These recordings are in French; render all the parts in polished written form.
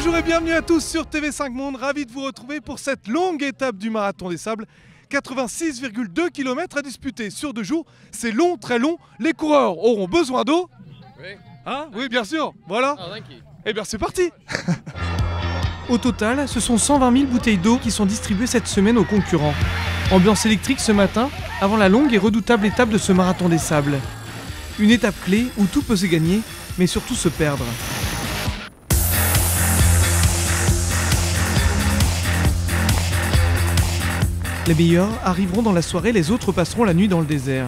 Bonjour et bienvenue à tous sur TV5 Monde, ravi de vous retrouver pour cette longue étape du Marathon des Sables. 86,2 km à disputer sur 2 jours, c'est long, très long, les coureurs auront besoin d'eau. Oui. Hein? Oui, bien sûr, voilà. Oh, thank you. Eh bien c'est parti. Au total, ce sont 120 000 bouteilles d'eau qui sont distribuées cette semaine aux concurrents. Ambiance électrique ce matin, avant la longue et redoutable étape de ce Marathon des Sables. Une étape clé où tout peut se gagner, mais surtout se perdre. Les meilleurs arriveront dans la soirée, les autres passeront la nuit dans le désert.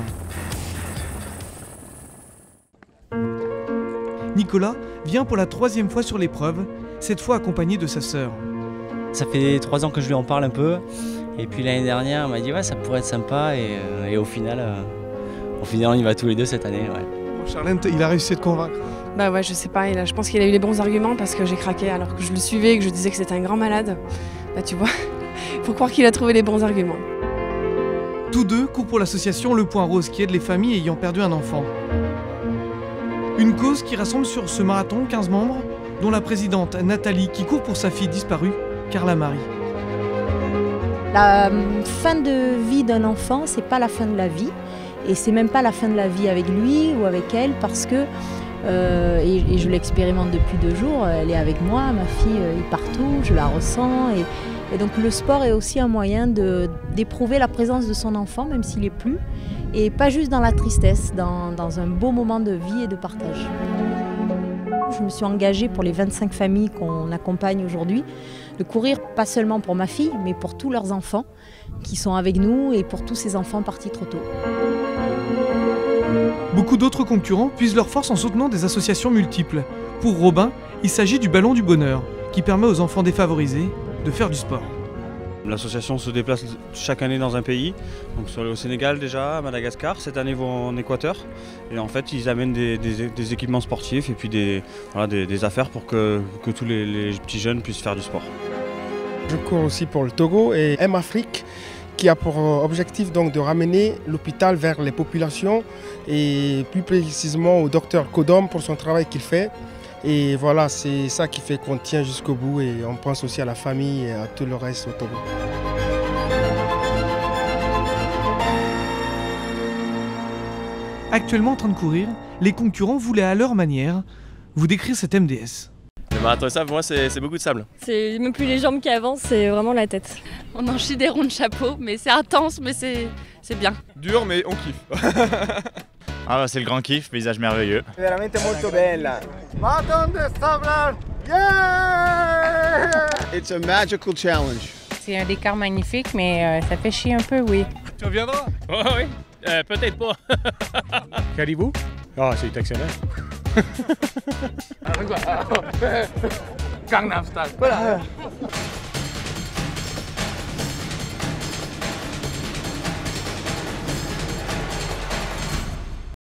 Nicolas vient pour la 3e fois sur l'épreuve, cette fois accompagné de sa sœur. Ça fait 3 ans que je lui en parle un peu, et puis l'année dernière, elle m'a dit ouais, ça pourrait être sympa, et au final, on y va tous les deux cette année. Ouais. Bon, Charlène, il a réussi à te convaincre. Bah ouais, je sais pas, je pense qu'il a eu les bons arguments parce que j'ai craqué alors que je le suivais et que je disais que c'était un grand malade. Bah tu vois, faut croire qu'il a trouvé les bons arguments. Tous deux courent pour l'association Le Point Rose qui aide les familles ayant perdu un enfant. Une cause qui rassemble sur ce marathon 15 membres, dont la présidente Nathalie qui court pour sa fille disparue, Carla Marie. La fin de vie d'un enfant, c'est pas la fin de la vie. Et c'est même pas la fin de la vie avec lui ou avec elle parce que, et je l'expérimente depuis 2 jours, elle est avec moi, ma fille est partout, je la ressens. Et donc le sport est aussi un moyen d'éprouver la présence de son enfant, même s'il n'est plus. Et pas juste dans la tristesse, dans un beau moment de vie et de partage. Je me suis engagée pour les 25 familles qu'on accompagne aujourd'hui, de courir pas seulement pour ma fille, mais pour tous leurs enfants qui sont avec nous et pour tous ces enfants partis trop tôt. Beaucoup d'autres concurrents puisent leur force en soutenant des associations multiples. Pour Robin, il s'agit du Ballon du Bonheur, qui permet aux enfants défavorisés de faire du sport. L'association se déplace chaque année dans un pays, donc au Sénégal déjà, à Madagascar, cette année ils vont en Équateur. Et en fait ils amènent des équipements sportifs et puis des affaires pour que tous les petits jeunes puissent faire du sport. Je cours aussi pour le Togo et M-Afrique qui a pour objectif donc de ramener l'hôpital vers les populations et plus précisément au docteur Kodom pour son travail qu'il fait. Et voilà, c'est ça qui fait qu'on tient jusqu'au bout et on pense aussi à la famille et à tout le reste au Togo. Actuellement en train de courir, les concurrents voulaient à leur manière vous décrire cet MDS. Le marathon des sables, pour moi, c'est beaucoup de sable. C'est même plus les jambes qui avancent, c'est vraiment la tête. On enchaîne des ronds de chapeau, mais c'est intense, mais c'est bien. Dur, mais on kiffe. Ah bah c'est le grand kiff, paysage merveilleux. Veramente molto bella. Marathon des Sables, yeah! It's a magical challenge. C'est un décor magnifique, mais ça fait chier un peu, oui. Tu reviendras? Oh, oui, peut-être pas. Caribou? Ah, c'est excellent. Gangnam Style. Voilà.